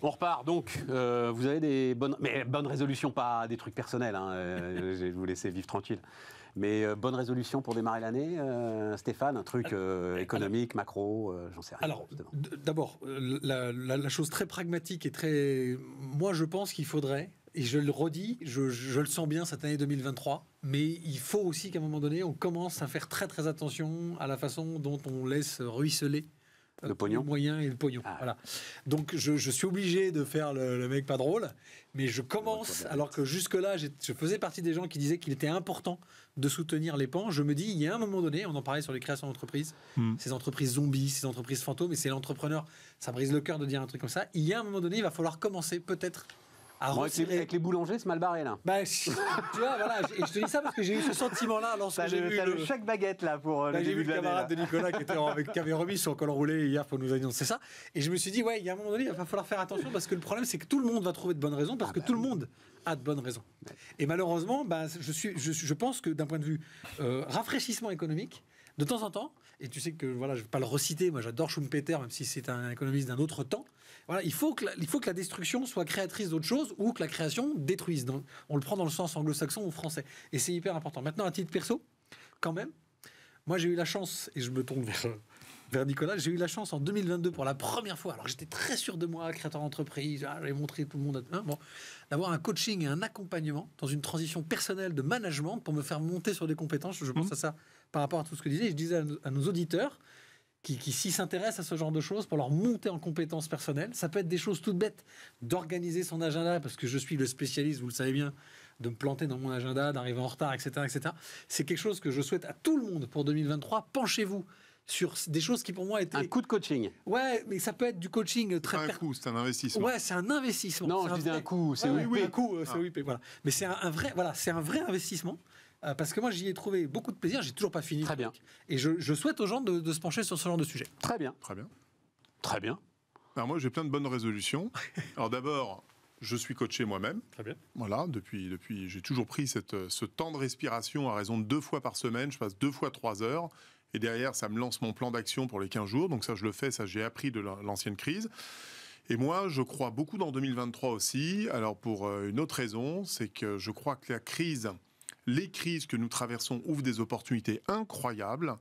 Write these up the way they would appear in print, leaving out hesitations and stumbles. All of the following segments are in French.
On repart. Donc, vous avez des bonnes résolutions, pas des trucs personnels. Je vais vous laisser vivre tranquille. Mais bonne résolution pour démarrer l'année, Stéphane, un truc économique, macro, j'en sais rien. Alors, d'abord, la chose très pragmatique et très... Moi, je pense qu'il faudrait, et je le redis, je le sens bien cette année 2023, mais il faut aussi qu'à un moment donné, on commence à faire très très attention à la façon dont on laisse ruisseler le pognon, les moyens et le pognon. Voilà. Donc je suis obligé de faire le mec pas drôle, mais je commence, alors que jusque-là, je faisais partie des gens qui disaient qu'il était important de soutenir les pans. Je me dis, il y a un moment donné, on en parlait sur les créations d'entreprises, ces entreprises zombies, ces entreprises fantômes, et c'est l'entrepreneur, ça brise le cœur de dire un truc comme ça. Il y a un moment donné, il va falloir commencer peut-être avec les boulangers, c'est mal barré là. Tu vois, voilà, et je te dis ça parce que j'ai eu ce sentiment-là lorsque j'ai vu le chèque baguette là pour le j'ai vu début de le camarade l'année, de Nicolas qui avait remis son col roulé hier pour nous annoncer ça. Et je me suis dit, ouais, il y a un moment donné, il va falloir faire attention parce que le problème, c'est que tout le monde va trouver de bonnes raisons parce que tout le monde a de bonnes raisons. Ouais. Et malheureusement, je pense que d'un point de vue rafraîchissement économique, de temps en temps, et tu sais que voilà, je ne vais pas le reciter, moi j'adore Schumpeter, même si c'est un économiste d'un autre temps, voilà, il faut que la destruction soit créatrice d'autre chose ou que la création détruise. Donc, on le prend dans le sens anglo-saxon ou français. Et c'est hyper important. Maintenant, à titre perso, quand même, moi j'ai eu la chance, et je me tourne vers Nicolas, j'ai eu la chance en 2022 pour la première fois, alors j'étais très sûr de moi, créateur d'entreprise, j'avais montré tout le monde, d'avoir un coaching et un accompagnement dans une transition personnelle de management pour me faire monter sur des compétences. Je pense à ça par rapport à tout ce que je disais. Et je disais à nos auditeurs qui s'y s'intéressent à ce genre de choses pour leur monter en compétences personnelles. Ça peut être des choses toutes bêtes, d'organiser son agenda, parce que je suis le spécialiste, vous le savez bien, de me planter dans mon agenda, d'arriver en retard, etc., etc. C'est quelque chose que je souhaite à tout le monde pour 2023. Penchez-vous sur des choses qui pour moi étaient... Un coup de coaching. Ouais, mais ça peut être du coaching très... C'est un coup, c'est un investissement. Ouais, c'est un investissement. Non, je disais un coup, c'est oui, un coup, c'est OIP, voilà. Mais c'est un vrai investissement. Parce que moi, j'y ai trouvé beaucoup de plaisir. J'ai toujours pas fini. Très bien. Et je souhaite aux gens de se pencher sur ce genre de sujet. Très bien. Très bien. Très bien. Alors moi, j'ai plein de bonnes résolutions. Alors d'abord, je suis coaché moi-même. Très bien. Voilà, depuis j'ai toujours pris ce temps de respiration à raison de 2 fois par semaine. Je passe 2 fois 3 heures. Et derrière, ça me lance mon plan d'action pour les 15 jours. Donc ça, je le fais. Ça, j'ai appris de l'ancienne crise. Et moi, je crois beaucoup dans 2023 aussi. Alors pour une autre raison, c'est que je crois que les crises que nous traversons ouvrent des opportunités incroyables.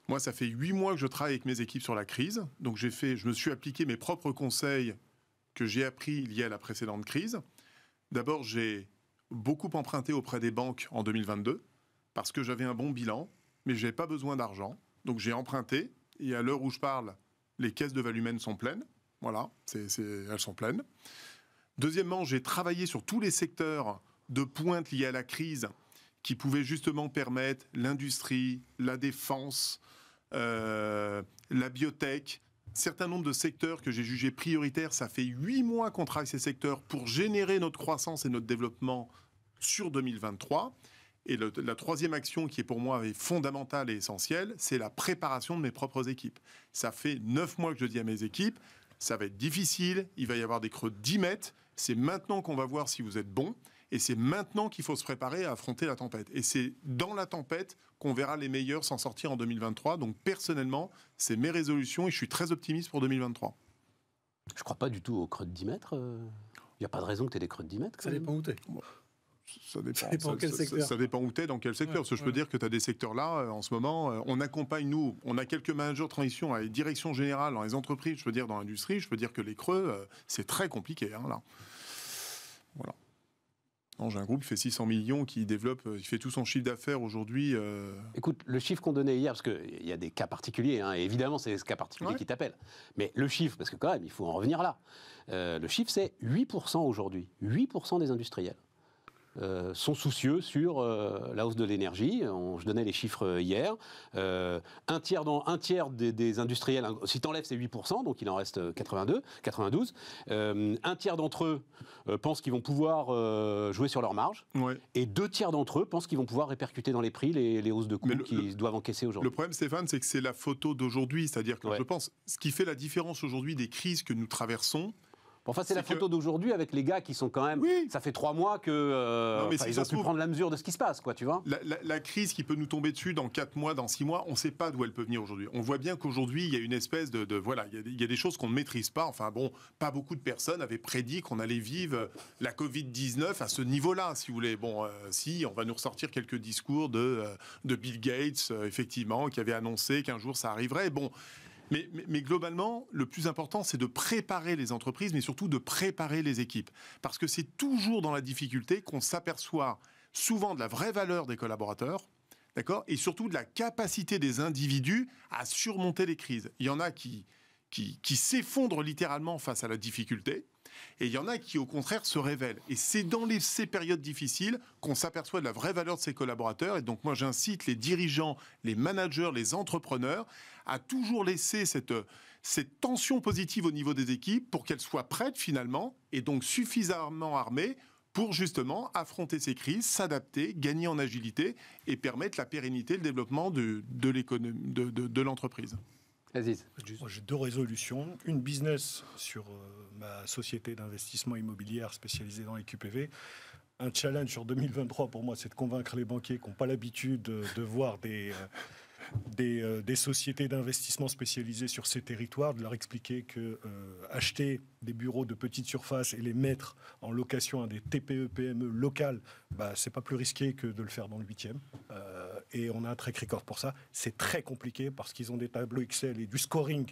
Moi, ça fait 8 mois que je travaille avec mes équipes sur la crise. Donc, je me suis appliqué mes propres conseils que j'ai appris liés à la précédente crise. D'abord, j'ai beaucoup emprunté auprès des banques en 2022 parce que j'avais un bon bilan, mais je n'avais pas besoin d'argent. Donc, j'ai emprunté. Et à l'heure où je parle, les caisses de Valumène sont pleines. Voilà, elles sont pleines. Deuxièmement, j'ai travaillé sur tous les secteurs de pointe liés à la crise qui pouvaient justement permettre l'industrie, la défense, la biotech, certain nombre de secteurs que j'ai jugés prioritaires. Ça fait 8 mois qu'on travaille ces secteurs pour générer notre croissance et notre développement sur 2023. Et la troisième action qui est pour moi fondamentale et essentielle, c'est la préparation de mes propres équipes. Ça fait 9 mois que je dis à mes équipes, ça va être difficile, il va y avoir des creux de 10 mètres, c'est maintenant qu'on va voir si vous êtes bon. Et c'est maintenant qu'il faut se préparer à affronter la tempête. Et c'est dans la tempête qu'on verra les meilleurs s'en sortir en 2023. Donc personnellement, c'est mes résolutions et je suis très optimiste pour 2023. Je ne crois pas du tout aux creux de 10 mètres. Il n'y a pas de raison que tu aies des creux de 10 mètres. Ça dépend où tu es. Ça dépend où tu es, dans quel secteur. Parce que je peux dire que tu as des secteurs là, en ce moment, on accompagne, nous, on a quelques managers de transition à les directions générales dans les entreprises, je peux dire dans l'industrie, je peux dire que les creux, c'est très compliqué, là. Voilà. Non, j'ai un groupe qui fait 600 millions, qui fait tout son chiffre d'affaires aujourd'hui. Écoute, le chiffre qu'on donnait hier, parce qu'il y a des cas particuliers, et évidemment, c'est ce cas particulier qui t'appelle. Mais le chiffre, parce que quand même, il faut en revenir là. Le chiffre, c'est 8% aujourd'hui. 8% des industriels sont soucieux sur la hausse de l'énergie. Je donnais les chiffres hier. Un tiers des industriels, si tu enlèves ces 8%, donc il en reste 92, un tiers d'entre eux pensent qu'ils vont pouvoir jouer sur leur marge, et 2 tiers d'entre eux pensent qu'ils vont pouvoir répercuter dans les prix les hausses de coûts qu'ils doivent encaisser aujourd'hui. Le problème, Stéphane, c'est que c'est la photo d'aujourd'hui. C'est-à-dire que je pense, ce qui fait la différence aujourd'hui des crises que nous traversons, Enfin, c'est la photo d'aujourd'hui avec les gars qui sont quand même... Oui. Ça fait 3 mois que ils ont pu prendre la mesure de ce qui se passe, quoi, tu vois. La crise qui peut nous tomber dessus dans 4 mois, dans 6 mois, on ne sait pas d'où elle peut venir aujourd'hui. On voit bien qu'aujourd'hui, il y a une espèce voilà, il y a des choses qu'on ne maîtrise pas. Enfin bon, pas beaucoup de personnes avaient prédit qu'on allait vivre la Covid-19 à ce niveau-là, si vous voulez. Bon, si, on va nous ressortir quelques discours de Bill Gates, effectivement, qui avait annoncé qu'un jour ça arriverait. Bon... Mais globalement, le plus important, c'est de préparer les entreprises, mais surtout de préparer les équipes. Parce que c'est toujours dans la difficulté qu'on s'aperçoit souvent de la vraie valeur des collaborateurs, d'accord, et surtout de la capacité des individus à surmonter les crises. Il y en a qui s'effondrent littéralement face à la difficulté, et il y en a qui, au contraire, se révèlent. Et c'est dans ces périodes difficiles qu'on s'aperçoit de la vraie valeur de ses collaborateurs. Et donc, moi, j'incite les dirigeants, les managers, les entrepreneurs à toujours laisser cette tension positive au niveau des équipes pour qu'elles soient prêtes, finalement, et donc suffisamment armées pour, justement, affronter ces crises, s'adapter, gagner en agilité et permettre la pérennité, le développement de l'entreprise. Aziz. J'ai 2 résolutions. Une business sur ma société d'investissement immobilière spécialisée dans les QPV. Un challenge sur 2023 pour moi, c'est de convaincre les banquiers qui n'ont pas l'habitude de voir des sociétés d'investissement spécialisées sur ces territoires, de leur expliquer que acheter des bureaux de petite surface et les mettre en location à des TPE, PME locales, c'est pas plus risqué que de le faire dans le 8e. Et on a un track record pour ça. C'est très compliqué parce qu'ils ont des tableaux Excel et du scoring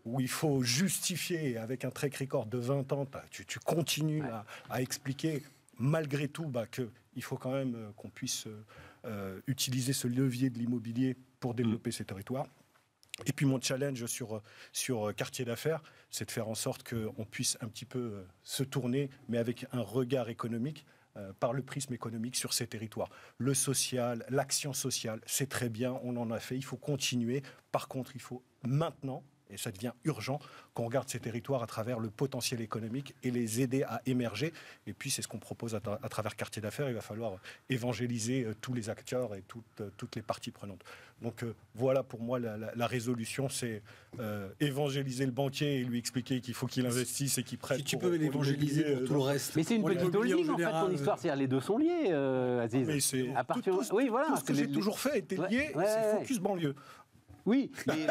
où il faut justifier avec un track record de 20 ans. Tu continues à expliquer malgré tout qu'il faut quand même qu'on puisse utiliser ce levier de l'immobilier pour développer ces territoires. Et puis mon challenge sur quartier d'affaires, c'est de faire en sorte qu'on puisse un petit peu se tourner, mais avec un regard économique, par le prisme économique sur ces territoires. Le social, l'action sociale, c'est très bien, on en a fait, il faut continuer. Par contre, il faut maintenant, et ça devient urgent, qu'on regarde ces territoires à travers le potentiel économique et les aider à émerger. Et puis, c'est ce qu'on propose à travers Quartier d'affaires. Il va falloir évangéliser tous les acteurs et toutes les parties prenantes. Donc, voilà pour moi la résolution, c'est évangéliser le banquier et lui expliquer qu'il faut qu'il investisse et qu'il prête. Si tu peux l'évangéliser pour tout le reste. Mais c'est une petite holding, en fait, ton histoire. C'est-à-dire, les deux sont liés, Aziz. Mais c'est oui, voilà. tout ce que j'ai toujours fait était lié, c'est Focus Banlieue. Oui, mais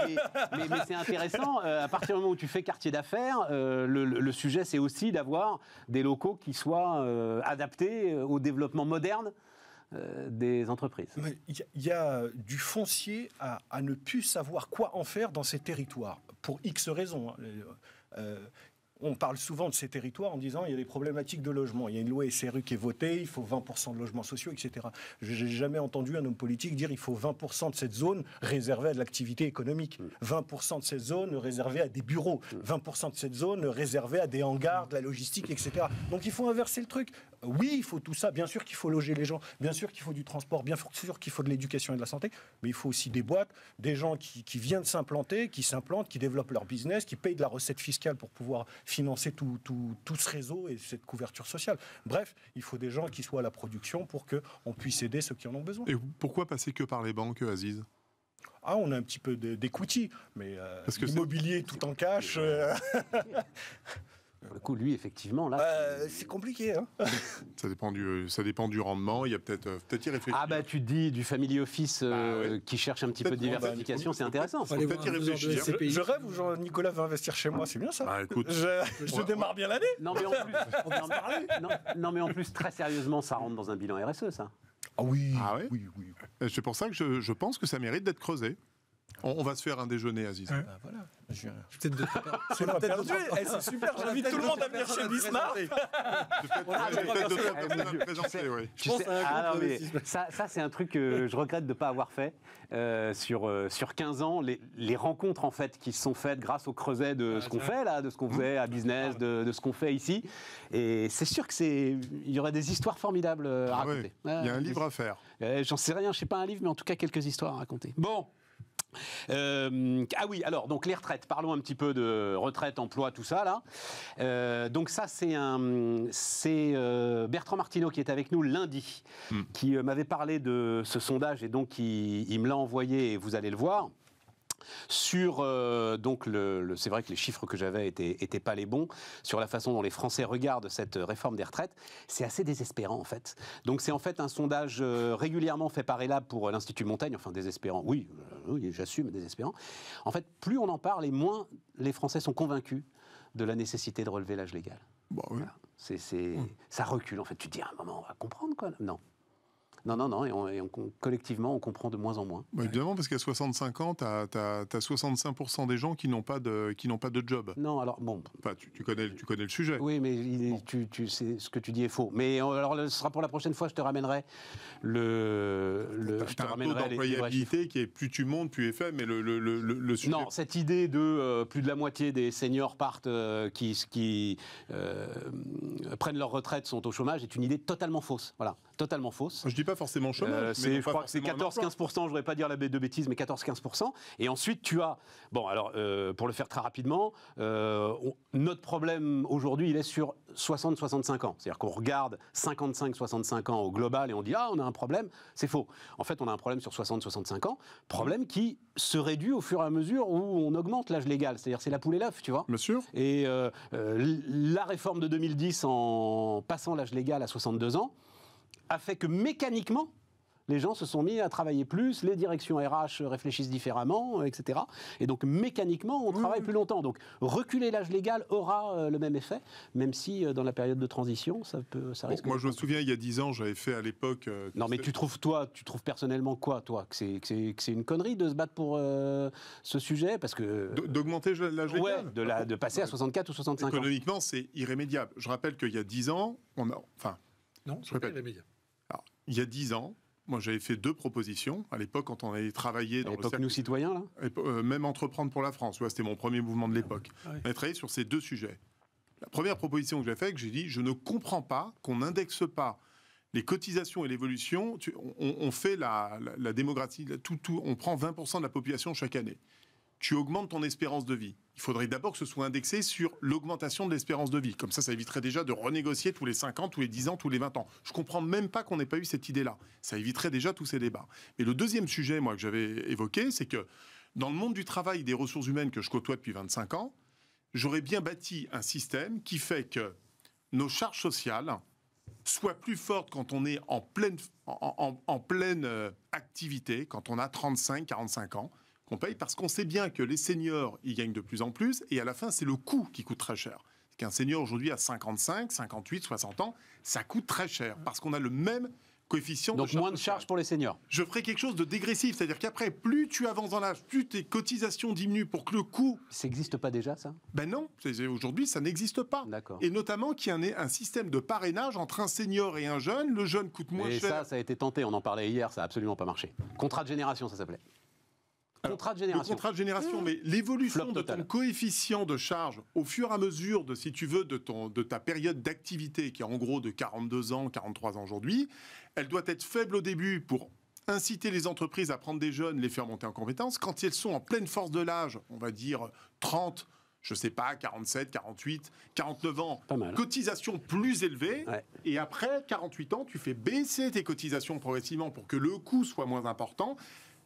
c'est intéressant. À partir du moment où tu fais quartier d'affaires, le sujet, c'est aussi d'avoir des locaux qui soient adaptés au développement moderne des entreprises. Il y a du foncier à ne plus savoir quoi en faire dans ces territoires, pour X raisons. On parle souvent de ces territoires en disant il y a des problématiques de logement. Il y a une loi SRU qui est votée, il faut 20% de logements sociaux, etc. Je n'ai jamais entendu un homme politique dire il faut 20% de cette zone réservée à de l'activité économique, 20% de cette zone réservée à des bureaux, 20% de cette zone réservée à des hangars, de la logistique, etc. Donc il faut inverser le truc. Oui, il faut tout ça. Bien sûr qu'il faut loger les gens, bien sûr qu'il faut du transport, bien sûr qu'il faut de l'éducation et de la santé, mais il faut aussi des boîtes, des gens qui viennent s'implanter, qui s'implantent, qui développent leur business, qui payent de la recette fiscale pour pouvoir financer tout ce réseau et cette couverture sociale. Bref, il faut des gens qui soient à la production pour qu'on puisse aider ceux qui en ont besoin. Et pourquoi passer que par les banques, Aziz ? On a un petit peu d'equity, mais l'immobilier tout en cash... Pour le coup, lui, effectivement, là... c'est compliqué, hein. Ça dépend du rendement, il y a peut-être y réfléchir. Ah tu te dis, du family office qui cherche un petit peu de diversification, c'est intéressant. Faut peut-être y réfléchir. Je rêve où Jean-Nicolas va investir chez moi, c'est bien ça. Écoute, je démarre bien l'année. Non, mais en plus, très sérieusement, ça rentre dans un bilan RSE, ça. Ah oui, ouais oui. C'est pour ça que je pense que ça mérite d'être creusé. On va se faire un déjeuner, Aziz. Voilà. C'est super, j'invite tout le monde à venir chez Bismarck. Ça, c'est un truc que je regrette de ne pas avoir fait sur 15 ans. Les rencontres, en fait, qui se sont faites grâce au creuset de ce qu'on fait, là, de ce qu'on faisait à Business, de ce qu'on fait ici. Et c'est sûr qu'il y aurait des histoires formidables à raconter. Il y a un livre à faire. J'en sais rien, je ne sais pas un livre, mais en tout cas, quelques histoires à raconter. Bon. Oui, alors, donc les retraites. Parlons un petit peu de retraite, emploi, tout ça, là. Donc ça, c'est Bertrand Martineau qui est avec nous lundi, qui m'avait parlé de ce sondage, et donc il me l'a envoyé, et vous allez le voir. Sur donc c'est vrai que les chiffres que j'avais étaient pas les bons sur la façon dont les Français regardent cette réforme des retraites. C'est assez désespérant en fait. Donc c'est en fait un sondage régulièrement fait par Elab pour l'Institut Montaigne. Enfin désespérant, oui, j'assume désespérant. En fait, plus on en parle et moins les Français sont convaincus de la nécessité de relever l'âge légal. Bah, oui. Voilà. Ça recule en fait. Tu te dis à un moment on va comprendre quoi. Non. Non, et collectivement, on comprend de moins en moins. Bah, évidemment, parce qu'à 65 ans, tu as 65% des gens qui n'ont pas de job. Non, alors bon. Enfin, tu connais le sujet. Oui, mais tu sais, ce que tu dis est faux. Mais alors, ce sera pour la prochaine fois, je te ramènerai je te ramènerai un taux d'employabilité qui est plus tu montes, plus est faible, mais le sujet... Non, cette idée de plus de la moitié des seniors partent, qui prennent leur retraite, sont au chômage, est une idée totalement fausse. Voilà, totalement fausse. Je dis pas forcément chômage. Je crois que c'est 14-15%, je ne voudrais pas dire de bêtises, mais 14-15%. Et ensuite, tu as... Bon, alors, pour le faire très rapidement, notre problème aujourd'hui, il est sur 60-65 ans. C'est-à-dire qu'on regarde 55-65 ans au global et on dit « Ah, on a un problème ». C'est faux. En fait, on a un problème sur 60-65 ans, problème qui se réduit au fur et à mesure où on augmente l'âge légal. C'est-à-dire c'est la poule et l'œuf, tu vois. Bien sûr. Et la réforme de 2010, en passant l'âge légal à 62 ans, a fait que mécaniquement, les gens se sont mis à travailler plus, les directions RH réfléchissent différemment, etc. Et donc mécaniquement, on travaille plus longtemps. Donc reculer l'âge légal aura le même effet, même si dans la période de transition, ça risque... Moi, je me souviens, il y a 10 ans, j'avais fait à l'époque... non, mais tu trouves personnellement quoi, toi? Que c'est une connerie de se battre pour ce sujet? Parce que... D'augmenter l'âge légal? Ouais, de passer à 64 ou 65 ans. Économiquement, c'est irrémédiable. Je rappelle qu'il y a 10 ans, on a... Enfin, non, c'est pas irrémédiable. Alors, il y a 10 ans, moi, j'avais fait 2 propositions. À l'époque, quand on avait travaillé dans le cercle... nous, citoyens, là même Entreprendre pour la France. Ouais, c'était mon premier mouvement de l'époque. Ouais. On avait travaillé sur ces 2 sujets. La première proposition que j'ai faite, j'ai dit, je ne comprends pas qu'on n'indexe pas les cotisations et l'évolution. On fait la démographie, on prend 20% de la population chaque année. Tu augmentes ton espérance de vie. Il faudrait d'abord que ce soit indexé sur l'augmentation de l'espérance de vie. Comme ça éviterait déjà de renégocier tous les 5 ans, tous les 10 ans, tous les 20 ans. Je ne comprends même pas qu'on n'ait pas eu cette idée-là. Ça éviterait déjà tous ces débats. Et le deuxième sujet, moi, que j'avais évoqué, c'est que dans le monde du travail et des ressources humaines que je côtoie depuis 25 ans, j'aurais bien bâti un système qui fait que nos charges sociales soient plus fortes quand on est en pleine activité, quand on a 35, 45 ans, qu'on paye, parce qu'on sait bien que les seniors, ils gagnent de plus en plus, et à la fin, c'est le coût qui coûte très cher. Qu'un senior aujourd'hui à 55, 58, 60 ans, ça coûte très cher, parce qu'on a le même coefficient donc de charge. Donc moins de charges pour les seniors. Je ferai quelque chose de dégressif, c'est-à-dire qu'après, plus tu avances dans l'âge, plus tes cotisations diminuent pour que le coût... Ça n'existe pas déjà, ça? Ben non, aujourd'hui, ça n'existe pas. D'accord. Et notamment qu'il y ait un système de parrainage entre un senior et un jeune. Le jeune coûte moins cher. Et ça a été tenté, on en parlait hier, ça n'a absolument pas marché. Contrat de génération, ça s'appelait. Contrat de génération. Le contrat de génération, mais l'évolution de ton coefficient de charge au fur et à mesure de, si tu veux, de ta période d'activité, qui est en gros de 42 ans, 43 ans aujourd'hui, elle doit être faible au début pour inciter les entreprises à prendre des jeunes, les faire monter en compétences. Quand elles sont en pleine force de l'âge, on va dire 30, je sais pas, 47, 48, 49 ans, cotisation plus élevée. Ouais. Et après 48 ans, tu fais baisser tes cotisations progressivement pour que le coût soit moins important.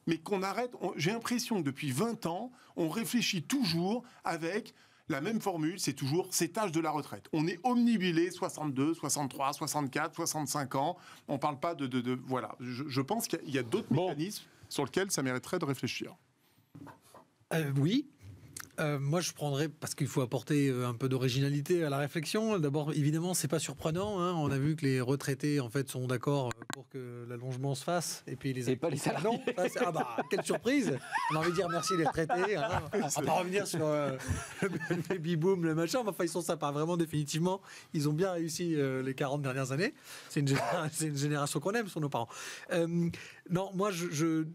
Mais qu'on arrête, j'ai l'impression que depuis 20 ans, on réfléchit toujours avec la même formule, c'est toujours cet âge de la retraite. On est omnibilé, 62, 63, 64, 65 ans. On ne parle pas de voilà. Je pense qu'il y a d'autres mécanismes sur lesquels ça mériterait de réfléchir. Oui. Moi, je prendrais, parce qu'il faut apporter un peu d'originalité à la réflexion. D'abord, évidemment, c'est pas surprenant. Hein. On a vu que les retraités, en fait, sont d'accord pour que l'allongement se fasse. Et puis pas les salariés. Non, ah bah, quelle surprise. On a envie de dire merci les retraités. Hein. On va pas revenir sur le baby-boom, le machin. Enfin, ils sont sympas. Vraiment, définitivement, ils ont bien réussi les 40 dernières années. C'est une génération qu'on aime, sont nos parents. Non, moi, je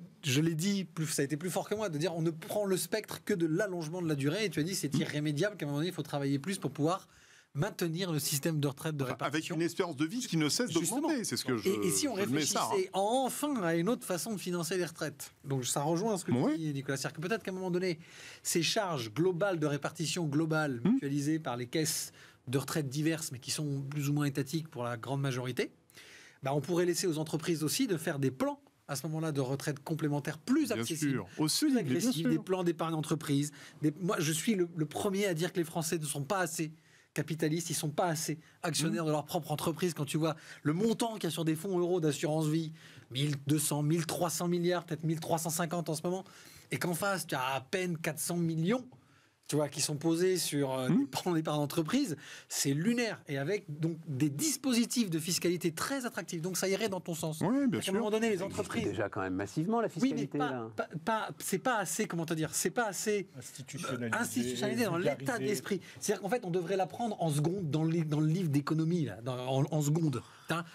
l'ai dit, ça a été plus fort que moi, de dire on ne prend le spectre que de l'allongement de la durée. Et tu as dit c'est irrémédiable qu'à un moment donné, il faut travailler plus pour pouvoir maintenir le système de retraite de répartition. Avec une espérance de vie qui ne cesse d'augmenter. C'est ce que et si on réfléchissait enfin à une autre façon de financer les retraites. Donc ça rejoint ce que tu dis, Nicolas. C'est-à-dire que peut-être qu'à un moment donné, ces charges globales de répartition globale mutualisées par les caisses de retraite diverses, mais qui sont plus ou moins étatiques pour la grande majorité, on pourrait laisser aux entreprises aussi de faire des plans à ce moment-là de retraite complémentaire plus accessibles, sûr. Aussi, plus bien agressifs, sûr. des plans d'épargne entreprise. Moi, je suis le premier à dire que les Français ne sont pas assez capitalistes, ils ne sont pas assez actionnaires de leur propre entreprise. Quand tu vois le montant qu'il y a sur des fonds euros d'assurance vie, 1200, 1300 milliards, peut-être 1350 en ce moment, et qu'en face, tu as à peine 400 millions, tu vois, qui sont posés sur des plans d'épargne d'entreprise, c'est lunaire. Et avec donc des dispositifs de fiscalité très attractifs. Donc ça irait dans ton sens. Oui, bien À un sûr. moment donné, les C'est entreprises... déjà quand même massivement la Oui, mais fiscalité. là. c'est pas assez, comment te dire, c'est pas assez institutionnalisé dans l'état vulgarisé. d'esprit. C'est-à-dire qu'en fait, on devrait l'apprendre en seconde dans le livre d'économie, là, en seconde.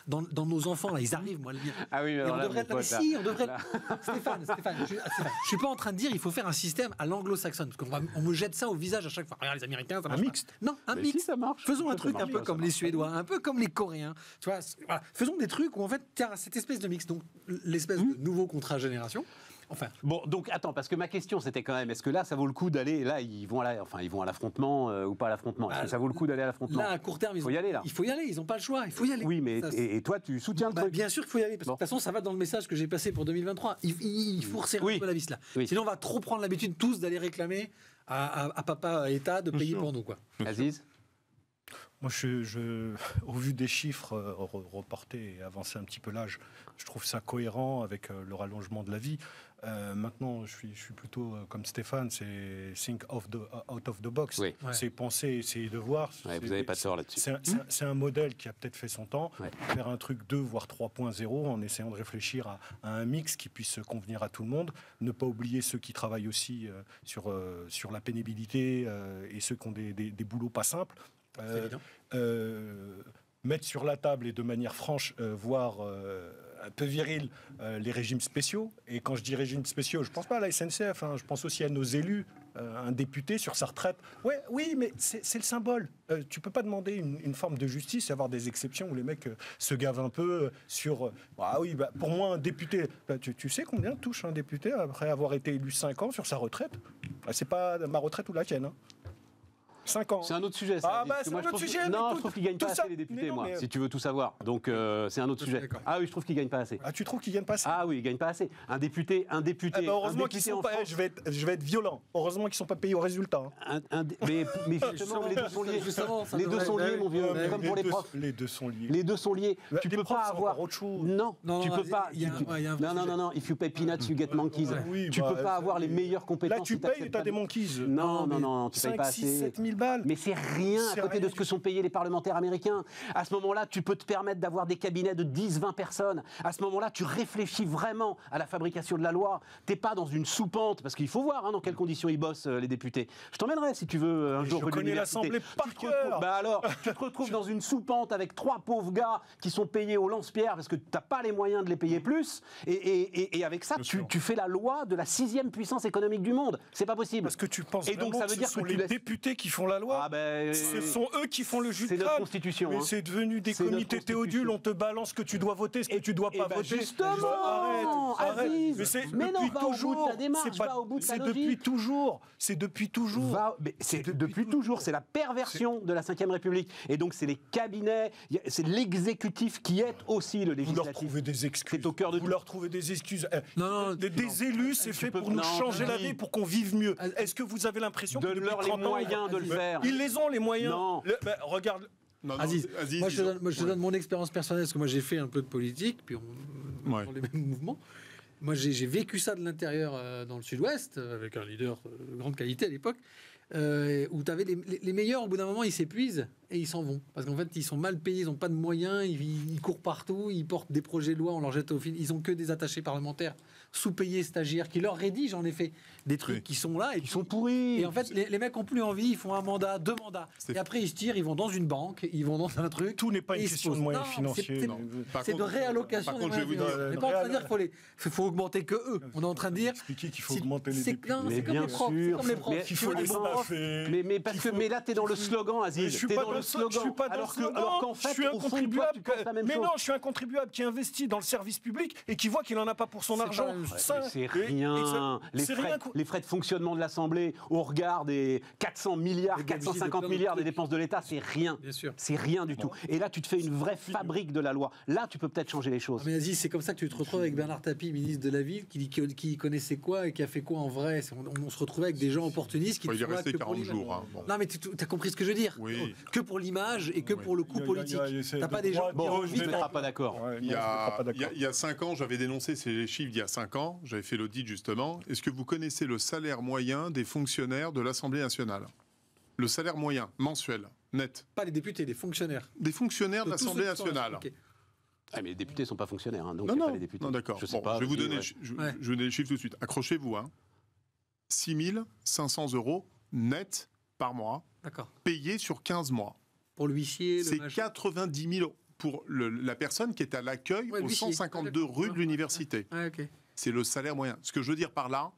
Dans nos enfants, là, ils arrivent, moi, le lire. Ah oui, mais Et alors on là, devrait, mon pote, mais là. si, on devrait. Là. Stéphane, je suis pas en train de dire il faut faire un système à l'anglo-saxonne, parce on me jette ça au visage à chaque fois. Regarde les Américains, ça marche mixte. pas. Non, un Mais mixte. si, ça marche. Faisons un Ça truc marche un peu pas, comme ça les marche Suédois, un peu comme les Coréens. Tu vois, voilà. Faisons des trucs où en fait, tiens, cette espèce de mix, donc l'espèce de nouveau contrat génération. Enfin, Bon, donc attends, parce que ma question c'était quand même, est-ce que là ça vaut le coup d'aller, là ils vont à l'affrontement ou pas à l'affrontement? Est-ce que ça vaut le coup d'aller à l'affrontement? là, à court terme, Il faut y aller, là. Il faut y aller, ils n'ont pas le choix, il faut y aller. Oui, mais Ça, et toi tu soutiens le bah, truc? bien sûr qu'il faut y aller, parce que Bon. de toute façon, ça va dans le message que j'ai passé pour 2023. Il faut resserrer Oui. un peu la vis là. Oui. Sinon, on va trop prendre l'habitude tous d'aller réclamer à papa État de payer sûr. pour nous, quoi. Aziz? Moi, au vu des chiffres reportés et avancer un petit peu l'âge, je trouve ça cohérent avec le rallongement de la vie. Maintenant, je suis plutôt comme Stéphane, c'est think out of the box. Oui. Ouais. C'est penser, essayer de voir. Ouais, vous n'avez pas tort là-dessus. C'est un modèle qui a peut-être fait son temps. Ouais. Faire un truc 2 voire 3.0 en essayant de réfléchir à un mix qui puisse convenir à tout le monde. Ne pas oublier ceux qui travaillent aussi sur la pénibilité et ceux qui ont des boulots pas simples. C'est évident. Mettre sur la table et de manière franche, voire un peu viril, les régimes spéciaux. Et quand je dis régimes spéciaux, je ne pense pas à la SNCF, je pense aussi à nos élus. Un député sur sa retraite. Ouais, oui, mais c'est le symbole. Tu peux pas demander une forme de justice et avoir des exceptions où les mecs se gavent un peu sur... ah oui, pour moi, un député... tu sais combien touche un député après avoir été élu 5 ans sur sa retraite? C'est pas ma retraite ou la tienne. 5 ans. C'est un autre sujet, ça. Ah, bah, Parce que c'est moi, un je autre trouve sujet, mais non, je trouve qu'ils gagnent tout pas ça- assez les députés, mais non, moi, mais- si tu veux tout savoir. Donc, c'est un autre Je suis sujet. d'accord. Ah oui, je trouve qu'ils gagnent pas assez. Ah, tu trouves qu'ils gagnent pas assez? Ah oui, ils gagnent pas assez. Un député, Ah bah, heureusement qu'ils sont en pas... France- Je vais être violent. Heureusement qu'ils sont pas payés au résultat. mais justement, les deux sont liés. Justement, ça Les deux devrait- sont liés, mon vieux, Ouais, comme pour les profs. Les deux sont liés. Les deux sont liés. Bah, Tu les peux profs, pas c'est avoir encore autre chose. Non, Non, tu peux pas. il y a un vrai sujet. Non. If you pay peanuts, you get monkeys. Oui, Tu bah, peux pas avoir les meilleures compétences. Là, tu si payes t'acceptes et t'as pas des de- monkeys. Non, tu payes 5, pas 6, assez. 7 000 balles. Mais c'est rien C'est à côté rien de du ce que tout. sont payés les parlementaires américains. À ce moment-là, tu peux te permettre d'avoir des cabinets de 10-20 personnes. À ce moment-là, tu réfléchis vraiment à la fabrication de la loi. T'es pas dans une soupente, parce qu'il faut voir dans quelles conditions ils bossent, les députés. Je t'emmènerai, si tu veux, un jour Je rue de connais l'université. l'Assemblée par Tu te retrouves- cœur. Bah alors, tu te retrouves dans une soupente avec 3 pauvres gars qui sont payés au lance-pierre parce que t'as pas les moyens de les payer plus. Et avec ça, Bien sûr. tu fais la loi de la 6e puissance économique du monde. C'est pas possible. Parce que tu penses Et donc, vraiment ça veut que dire ce sont que tu les laisses- députés qui font la loi. Ah ben, Ce sont eux qui font le jus c'est de notre crâne. constitution. Mais hein. c'est devenu des C'est notre comités constitution. théodules, on te balance ce que tu dois voter, ce que tu dois Eh pas ben, voter. justement, arrête. Aziz. Mais non, depuis va au bout de toujours. ta démarche, C'est pas- va au bout de ta C'est logique. depuis toujours. C'est depuis toujours. Mais c'est depuis toujours, c'est la perversion de la Ve République. Et donc c'est les cabinets, c'est l'exécutif qui est aussi le Vous leur législatif. trouvez des excuses. C'est au cœur de Vous tout. leur trouvez des excuses. Non, Des élus, c'est fait peux- pour nous non, changer la Aziz. vie, pour qu'on vive mieux. Est-ce que vous avez l'impression que depuis Donne-leur les 30 ans, moyens de le faire. Ils les ont, les moyens. Non. Regarde. Non, non, Aziz, Aziz, moi je te ils ont- donne mon expérience personnelle, parce que moi j'ai fait un peu de politique, puis on Ouais. dans les mêmes mouvements. Moi j'ai vécu ça de l'intérieur dans le sud-ouest, avec un leader de grande qualité à l'époque, où tu avais les meilleurs, au bout d'un moment, ils s'épuisent et ils s'en vont. Parce qu'en fait, ils sont mal payés, ils n'ont pas de moyens, ils courent partout, ils portent des projets de loi, on leur jette au fil. Ils n'ont que des attachés parlementaires sous-payés, stagiaires, qui leur rédigent en effet des trucs Oui. qui sont là. Et Ils sont pourris. et en fait, les mecs ont plus envie, ils font un mandat, 2 mandats. C'est- Et après, ils se tirent, ils vont dans une banque, ils vont dans un truc. Tout n'est pas et une ils se question de posent. moyens Non, financiers. c'est- Non. Par C'est de contre- réallocation. par des contre, je vais moyens vous dire, financiers. On n'est pas en train de dire qu'il faut augmenter que eux. On est en train de dire. Expliquer qu'il faut si- augmenter les c'est- députés. non, Mais c'est comme bien les profs, c'est sûr. comme les profs. Mais Tu il faut veux les des bons stages. catastrophe. Mais là, tu es dans le slogan, Aziz. Tu es dans le slogan. Je suis pas dans le slogan. Alors qu'en fait, je suis un au fond, contribuable. toi, tu penses la même chose. Non, je suis un contribuable qui investit dans le service public et qui voit qu'il n'en a pas pour son argent. C'est rien. Les frais de fonctionnement de l'Assemblée, au regard des 400 milliards, 450 milliards des dépenses de l'État, c'est rien. Bien sûr. C'est rien du tout. Et là, tu te fais une vraie fabrique de la loi. Là, tu peux peut-être changer les choses. Mais Aziz, c'est comme ça que tu te retrouves avec Bernard Tapie, ministre de la Ville, qui connaissait quoi et qui a fait quoi en vrai. On se retrouvait avec des gens opportunistes qui Il est resté que pour 40 jours. Hein. Bon. Non, mais tu as compris ce que je veux dire. Oui. Que pour l'image et que pour le coup politique. T'as pas des gens. Bon, je ne serai pas d'accord. Il y a 5 ans, j'avais dénoncé ces chiffres d'il y a 5 ans. J'avais fait l'audit justement. Est-ce que vous connaissez le salaire moyen des fonctionnaires de l'Assemblée nationale? Le salaire moyen, mensuel, net. Pas les députés, les fonctionnaires. Des fonctionnaires de l'Assemblée nationale. Okay. Ah, mais les députés ne sont pas fonctionnaires, hein, donc non, pas les députés. Non, d'accord. Je sais Bon, pas. Je vais vous donner, je vais donner les chiffres tout de suite. Accrochez-vous. 6 500 € net par mois, payés sur 15 mois. Pour l'huissier, c'est 90 000 € pour la personne qui est à l'accueil au 152 rue de l'université. C'est le salaire moyen. Ce que je veux dire par là,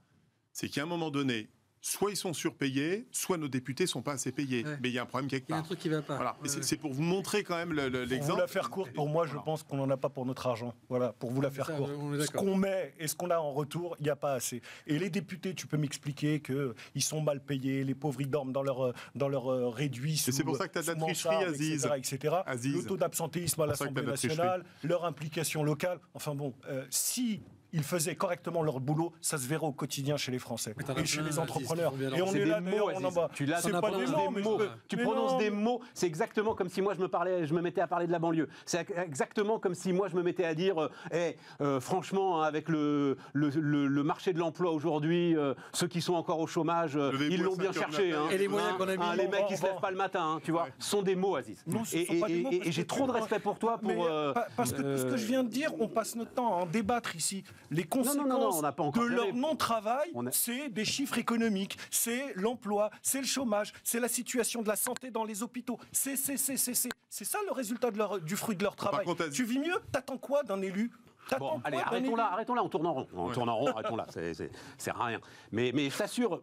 c'est qu'à un moment donné, soit ils sont surpayés, soit nos députés ne sont pas assez payés. Mais il y a un problème quelque part. Il y a un truc qui ne va pas. Voilà. C'est pour vous montrer quand même l'exemple. Pour vous la faire courte, pour moi, je pense qu'on n'en a pas pour notre argent. Voilà, pour vous la faire courte. Ce qu'on met et ce qu'on a en retour, il n'y a pas assez. Et les députés, tu peux m'expliquer qu'ils sont mal payés, les pauvres, ils dorment dans leur réduit. C'est pour ça que tu as de la tricherie, Aziz. Etc. Le taux d'absentéisme à l'Assemblée nationale, leur implication locale. Enfin bon, si... ils faisaient correctement leur boulot, ça se verrait au quotidien chez les Français et chez les entrepreneurs. Et on est là, d'ailleurs, on en bas. Tu prononces des mots. C'est exactement comme si moi je me mettais à parler de la banlieue. C'est exactement comme si moi je me mettais à dire, franchement, avec le marché de l'emploi aujourd'hui, ceux qui sont encore au chômage, ils l'ont bien cherché. Et les moyens qu'on a mis. Les mecs qui se lèvent pas le matin, tu vois, sont des mots, Aziz. Et j'ai trop de respect pour toi pour. Parce que ce que je viens de dire, on passe notre temps à en débattre ici. Les conséquences de leur non-travail, c'est des chiffres économiques, c'est l'emploi, c'est le chômage, c'est la situation de la santé dans les hôpitaux. C'est ça le résultat du fruit de leur travail. Contre, tu vis mieux? T'attends quoi d'un élu? Bon, allez, arrêtons là, on tourne en rond. Arrêtons là, c'est rien. Mais je t'assure,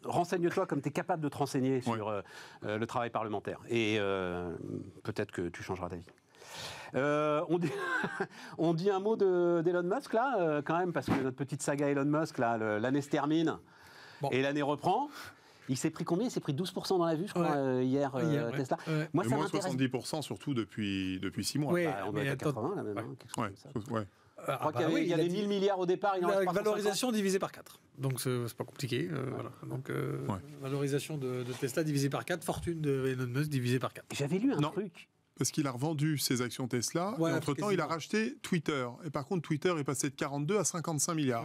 renseigne-toi comme tu es capable de te renseigner sur le travail parlementaire. Et peut-être que tu changeras d'avis. On dit un mot d'Elon Musk là, quand même, parce que notre petite saga Elon Musk, là, l'année se termine et l'année reprend. Il s'est pris combien? Il s'est pris 12% dans la vue, je crois, hier Tesla. Moi, ça m'intéresse. 70% surtout depuis 6 mois. On doit être à 80 là même. Quelque chose comme ça. Je crois il y avait 1000 milliards au départ. La valorisation divisée par 4. Donc c'est pas compliqué. Voilà. Donc valorisation de Tesla divisée par 4, fortune de Elon Musk divisée par 4. J'avais lu un truc. Parce qu'il a revendu ses actions Tesla, et entre-temps, il a racheté Twitter. Et par contre, Twitter est passé de 42 à 55 milliards.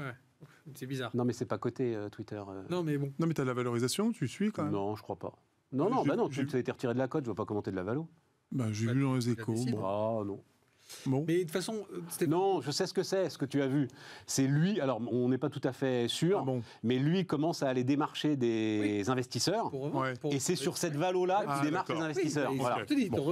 C'est bizarre. Non, mais c'est pas coté, Twitter. Non, mais bon. Non, mais tu as la valorisation, tu suis quand même. Non, je crois pas. Non, tu as été retiré de la cote, je ne vois pas commenter de la valo. J'ai vu dans les échos. Ah, non. Bon. Mais de toute façon, non, je sais ce que tu as vu. C'est lui, alors on n'est pas tout à fait sûr, mais lui commence à aller démarcher des investisseurs. Et c'est sur cette valo-là qu'il démarche les investisseurs.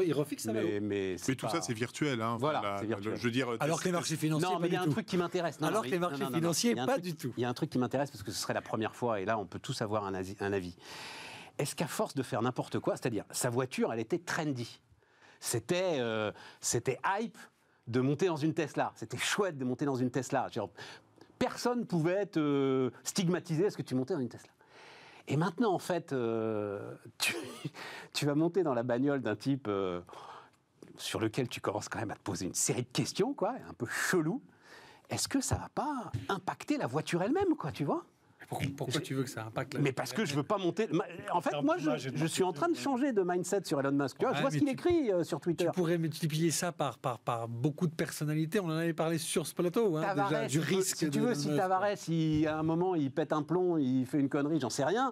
Il refixe sa valo. Mais tout ça, c'est virtuel. Hein. Voilà, c'est virtuel. Je veux dire, alors que les marchés financiers. Non, mais il y a un truc qui m'intéresse. Alors que les marchés financiers, pas du tout. Il y a un truc qui m'intéresse parce que ce serait la première fois, et là, on peut tous avoir un avis. Est-ce qu'à force de faire n'importe quoi, c'est-à-dire sa voiture, elle était trendy. C'était hype de monter dans une Tesla. C'était chouette de monter dans une Tesla. Genre, personne ne pouvait être stigmatisé parce que tu montais dans une Tesla. Et maintenant, en fait, tu vas monter dans la bagnole d'un type sur lequel tu commences quand même à te poser une série de questions, quoi, un peu chelou. Est-ce que ça ne va pas impacter la voiture elle-même, quoi, tu vois ? Pourquoi tu veux que ça impacte la... Mais parce que je veux pas monter... En fait, moi, je suis en train de changer de mindset sur Elon Musk. Tu vois, je vois ce qu'il écrit sur Twitter. Tu pourrais multiplier ça par beaucoup de personnalités. On en avait parlé sur ce plateau. Tavares, déjà, du risque. Si tu veux, si Tavares, à un moment, il pète un plomb, il fait une connerie, j'en sais rien,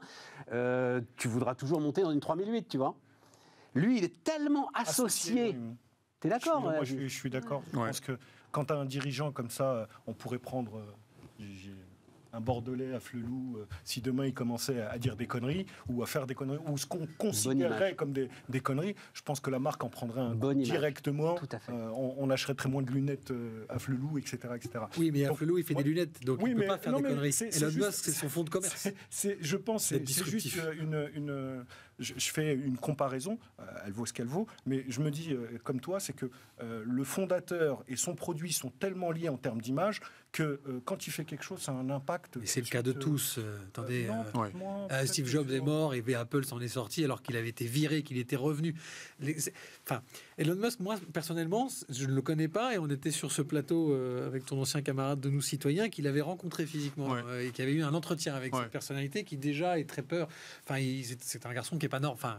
tu voudras toujours monter dans une 3008, tu vois. Lui, il est tellement associé. T'es d'accord? Moi, je suis d'accord. Je pense que quand tu as un dirigeant comme ça, on pourrait prendre... un Bordelais à Flelou, si demain il commençait à dire des conneries ou à faire des conneries, ou ce qu'on considérerait comme des conneries, je pense que la marque en prendrait un coup directement. Tout à fait. On achèterait très moins de lunettes à Flelou, etc., etc. Oui, mais à Flelou, il fait des lunettes, donc il ne peut pas faire des conneries. Elon Musk, c'est son fonds de commerce. Je pense que c'est juste je fais une comparaison, elle vaut ce qu'elle vaut, mais je me dis, comme toi, c'est que le fondateur et son produit sont tellement liés en termes d'image que quand il fait quelque chose, ça a un impact. Et c'est le cas de tous. Attendez, Steve Jobs est mort et Apple s'en est sorti alors qu'il avait été viré, qu'il était revenu. Enfin, Elon Musk, moi, personnellement, je ne le connais pas et on était sur ce plateau avec ton ancien camarade de Nous Citoyens qu'il avait rencontré physiquement et qui avait eu un entretien avec cette personnalité qui déjà est très peur. Enfin, c'est un garçon qui est pas normal, enfin,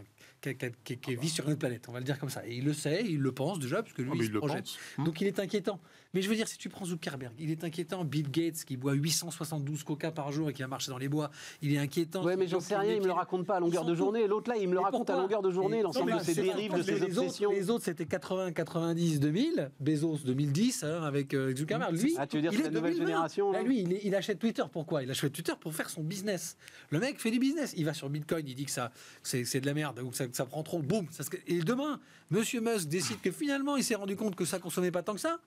qui vit sur une autre planète, on va le dire comme ça. Et il le sait, il le pense déjà, parce que lui, il se projette. Donc il est inquiétant. Mais je veux dire, si tu prends Zuckerberg, il est inquiétant. Bill Gates, qui boit 872 coca par jour et qui a marché dans les bois, il est inquiétant. Ouais, mais j'en sais rien, il me le raconte pas à longueur de journée. L'autre là, il me le raconte à longueur de journée, l'ensemble de ses dérives, de ses obsessions. Les autres, c'était 80, 90, 2000. Bezos, 2010, avec Zuckerberg. Lui, tu veux dire, c'est la nouvelle génération là. Lui, il achète Twitter. Pourquoi ? Il achète Twitter pour faire son business. Le mec fait du business. Il va sur Bitcoin, il dit que c'est de la merde, ou que ça prend trop. Boum. Et demain, Monsieur Musk décide que finalement, il s'est rendu compte que ça consommait pas tant que ça.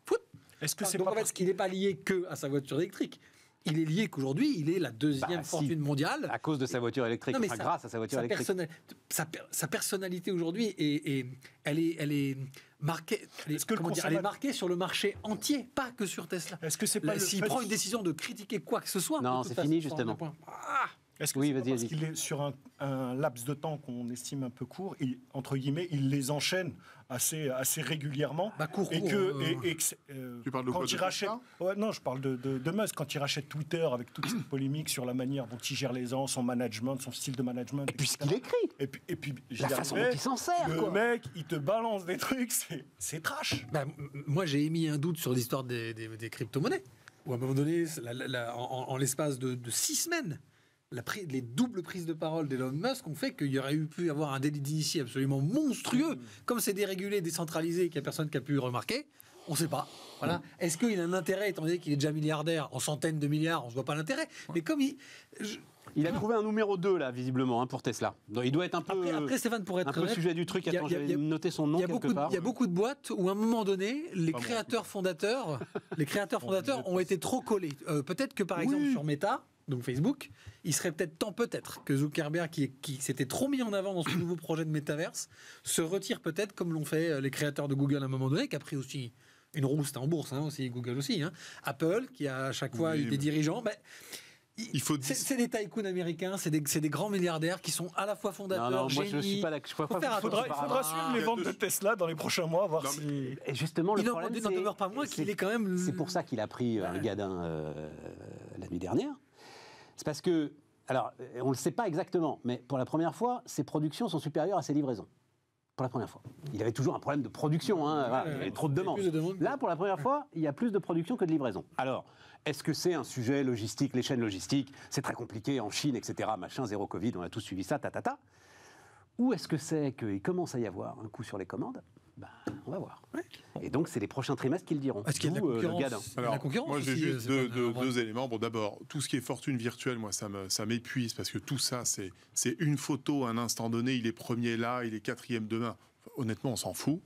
Est-ce que c'est donc en fait, qu'il n'est pas lié que à sa voiture électrique. Il est lié qu'aujourd'hui, il est la deuxième fortune mondiale. À cause de sa voiture électrique, grâce à sa voiture électrique. Sa personnalité aujourd'hui, elle est marquée. Elle est marquée sur le marché entier, pas que sur Tesla. Est-ce que c'est pas s'il prend une décision de critiquer quoi que ce soit? Non, c'est fini justement. Est-ce que c'est parce qu'il est sur un laps de temps qu'on estime un peu court, et, entre guillemets, il les enchaîne assez régulièrement, tu parles de quand il rachète, non, je parle de Musk, quand il rachète Twitter avec toute cette polémique sur la manière dont il gère les gens, son management, son style de management, et puis ce qu'il écrit, et puis la façon dont il s'en sert, le mec, il te balance des trucs, c'est trash. Moi, j'ai émis un doute sur l'histoire des crypto-monnaies, où à un moment donné, en l'espace de 6 semaines, les doubles prises de parole d'Elon Musk ont fait qu'il y aurait pu y avoir un délit d'initié absolument monstrueux. Comme c'est dérégulé, décentralisé, qu'il n'y a personne qui a pu remarquer, on ne sait pas. Voilà. Est-ce qu'il a un intérêt, étant donné qu'il est déjà milliardaire, en centaines de milliards, on ne voit pas l'intérêt. Mais comme il a trouvé un numéro 2, là, visiblement, pour Tesla. Donc, il doit être un peu, après Stéphane, pour être honnête, sujet du truc. Attends, j'avais noté son nom quelque part. Il y a beaucoup de boîtes où, à un moment donné, les créateurs fondateurs ont été trop collés. Peut-être que, par exemple, sur Meta, donc Facebook, il serait peut-être temps que Zuckerberg, qui s'était trop mis en avant dans ce nouveau projet de métaverse, se retire peut-être, comme l'ont fait les créateurs de Google à un moment donné, qui a pris aussi une rouste en bourse, aussi Google aussi. Apple, qui a à chaque fois eu des dirigeants. C'est des tycoons américains, c'est des grands milliardaires qui sont à la fois fondateurs, génies. Je suis pas d'accord. Il faudra suivre les ventes de Tesla dans les prochains mois, voir si... Et justement, le problème, il n'en demeure pas moins qu'il est quand même... C'est pour ça qu'il a pris le Gadin la nuit dernière. C'est parce que, alors, on ne le sait pas exactement, mais pour la première fois, ses productions sont supérieures à ses livraisons. Pour la première fois. Il avait toujours un problème de production, il y avait trop de demandes. Là, pour la première fois, il y a plus de production que de livraison. Alors, est-ce que c'est un sujet logistique, les chaînes logistiques, c'est très compliqué en Chine, etc., machin, zéro Covid, on a tous suivi ça, Ou est-ce que c'est qu'il commence à y avoir un coup sur les commandes ? On va voir. Et donc, c'est les prochains trimestres qui le diront. Est-ce qu'il y a de la concurrence ? Moi, j'ai juste deux éléments. Bon, d'abord, tout ce qui est fortune virtuelle, moi, ça m'épuise parce que tout ça, c'est une photo à un instant donné. Il est premier là, il est quatrième demain. Honnêtement, on s'en fout.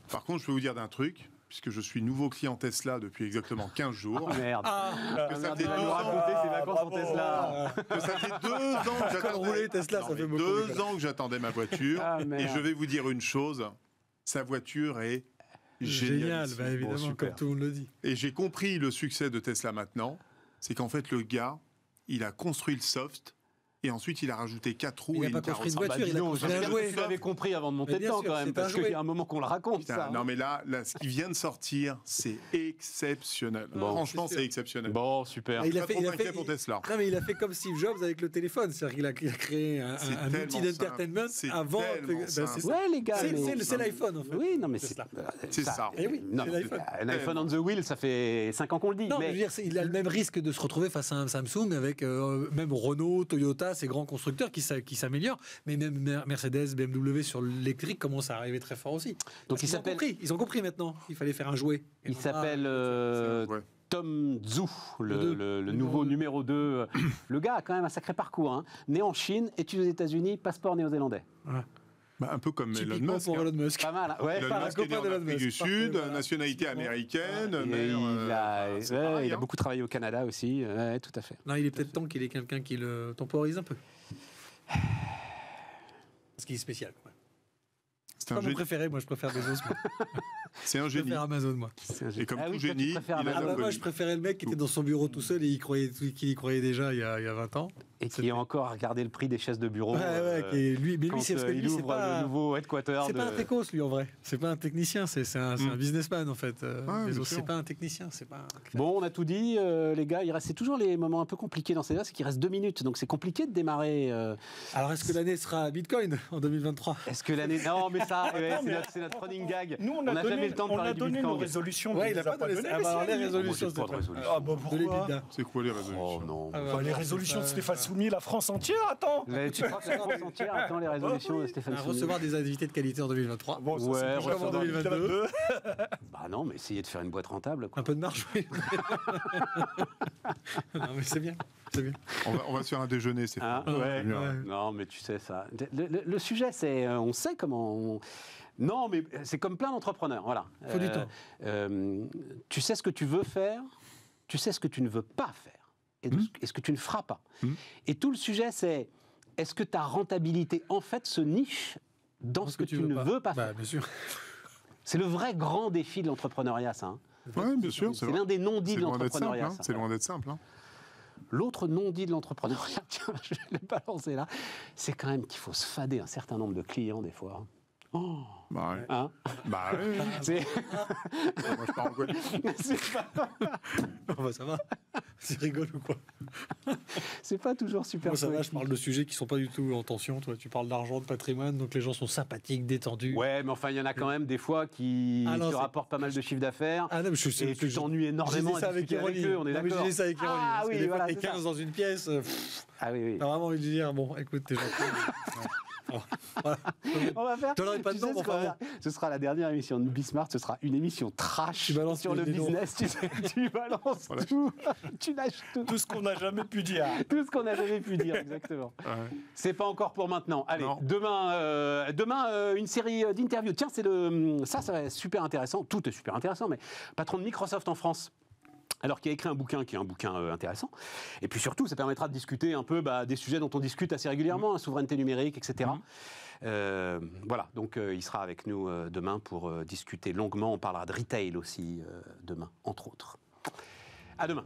Par contre, je peux vous dire d'un truc, puisque je suis nouveau client Tesla depuis exactement 15 jours. Ah, merde. Que ça fait 2 ans. Raconter ses vacances en Tesla. Que ça fait 2 ans que j'attendais. Tesla, ça fait beaucoup. 2 ans que j'attendais ma voiture. Et je vais vous dire une chose. Sa voiture est géniale, évidemment, comme tout le monde le dit. Et j'ai compris le succès de Tesla maintenant, c'est qu'en fait, le gars, il a construit le soft, et ensuite, il a rajouté 4 roues et une carrosserie. Il n'a pas construit une voiture, il a construit un jouet. Vous l'avez compris avant de monter dedans, quand même, parce qu'il y a un moment qu'on le raconte. Putain, ça. Non, mais là, ce qui vient de sortir, c'est exceptionnel. Franchement, c'est exceptionnel. Bon, super. Il a fait pour Tesla. Non, mais il a fait comme Steve Jobs avec le téléphone. C'est-à-dire qu'il a créé un outil d'entertainment avant. Ouais, les gars. C'est l'iPhone, en fait. Oui, non, mais c'est ça. Un iPhone on the wheel, ça fait 5 ans qu'on le dit. Non, mais je veux dire, il a le même risque de se retrouver face à un Samsung avec même Renault, Toyota, ces grands constructeurs qui s'améliorent, mais même Mercedes, BMW sur l'électrique commencent à arriver très fort aussi. Donc ils ont compris maintenant qu'il fallait faire un jouet. Il s'appelle Tom Zhu, le nouveau numéro 2. Le gars a quand même un sacré parcours. Hein. Né en Chine, études aux États-Unis, passeport néo-zélandais. Voilà. Bah, un peu comme Elon Typiquement Musk. pour Elon Musk. Pas mal. Hein. Ouais. Elon Musk est né en Afrique du Sud, nationalité américaine, Il a beaucoup travaillé au Canada aussi. Ouais, tout à fait. Non, il est peut-être temps qu'il ait quelqu'un qui le temporise un peu. Parce qu'il est spécial. Quoi. C'est pas un mon génie. préféré, moi je préfère Bezos. Moi. C'est un Je génie. préfère Amazon, moi. Et comme tout toi, tu génie, préfères il a Amazon. Moi, connu. je préférais le mec qui était dans son bureau tout seul et qu'il y croyait déjà il y a 20 ans. Et qui a encore regardé le prix des chaises de bureau. Mais lui, c'est parce que il lui, c'est ouvre pas. le nouveau headquarter. C'est pas un techos, lui, en vrai. C'est pas un technicien, c'est un businessman, en fait. bien Bezos, sûr. c'est pas un technicien, c'est pas. Bon, on a tout dit, les gars. C'est toujours les moments un peu compliqués dans ces là, c'est qu'il reste 2 minutes. Donc c'est compliqué de démarrer. Alors, est-ce que l'année sera Bitcoin en 2023 Est-ce que l'année. Non, mais ça, c'est notre running gag. Nous, on n'a a jamais eu le temps de parler du donné nos Bitcoin. résolutions. Ouais, mais il a les pas donné. données, Ah, bah, alors, les Céline. résolutions, Moi, j'ai pas de c'était résolution. Ah, bah de pourquoi l'EBITDA. C'est quoi les résolutions Oh non. Ah, Bah, les résolutions de Stéphane Soumier, la France entière, attends. Tu crois que la France entière attend les résolutions de Stéphane Soumier? Recevoir des invités de qualité en 2023. Bon, ça, Ouais, c'est recevoir déjà en 2022. Bah non, mais essayez de faire une boîte rentable. Quoi. Un peu de marge, oui. Non, mais c'est bien. C'est bien. On va se faire un déjeuner, c'est Hein, ouais, bien. ouais. Non, mais tu sais ça. Le sujet, c'est, on sait comment. Non, mais c'est comme plein d'entrepreneurs. Voilà. Faut du temps. Tu sais ce que tu veux faire, tu sais ce que tu ne veux pas faire, et ce que tu ne feras pas. Et tout le sujet, c'est est-ce que ta rentabilité, en fait, se niche dans ce que tu ne veux pas faire. Bah, bien sûr. C'est le vrai grand défi de l'entrepreneuriat, ça. Hein. Oui, bien sûr. C'est l'un des non-dits C'est de loin d'être simple. l'entrepreneuriat. Hein. ça. C'est loin d'être simple. Hein. L'autre non-dit de l'entrepreneuriat, tiens, je vais le balancer là, c'est quand même qu'il faut se fader un certain nombre de clients des fois. Oh, Bah ouais. hein Bah ouais. c'est... Moi, je pars en Guadeloupe. c'est pas... Oh, bah, ça va. C'est rigolo ou quoi? c'est pas toujours super. Moi, ça va, je poétique. parle de sujets qui sont pas du tout en tension. Toi, tu parles d'argent, de patrimoine, donc les gens sont sympathiques, détendus. Ouais, mais enfin, il y en a quand même des fois qui Ah non, te c'est- rapportent pas mal de chiffre d'affaires. Ah non, mais Et tu t'ennuies énormément ça à avec discuter avec ironie. eux, on est Non, mais d'accord. je dis ça avec ironie. Ah parce que oui, des fois, voilà, t'es c'est 15 dans une pièce. Ah oui, oui. T'as vraiment envie de dire, bon, écoute, t'es gentil. Voilà. On va faire. T'en aurais pas tu dedans, sais mais ce qu'on enfin, va faire Ce sera la dernière émission de Bismart. Ce sera une émission trash Tu balances sur le les noms. business. Tu sais, tu balances tout. Tu lâches tout. Tout ce qu'on n'a jamais pu dire. Tout ce qu'on n'a jamais pu dire, exactement. Ouais. C'est pas encore pour maintenant. Allez, Non. demain une série d'interviews. Tiens, ça va être super intéressant. Tout est super intéressant, mais patron de Microsoft en France. Alors, qui a écrit un bouquin qui est un bouquin intéressant. Et puis surtout, ça permettra de discuter un peu des sujets dont on discute assez régulièrement, souveraineté numérique, etc. Voilà, donc il sera avec nous demain pour discuter longuement. On parlera de retail aussi demain, entre autres. À demain.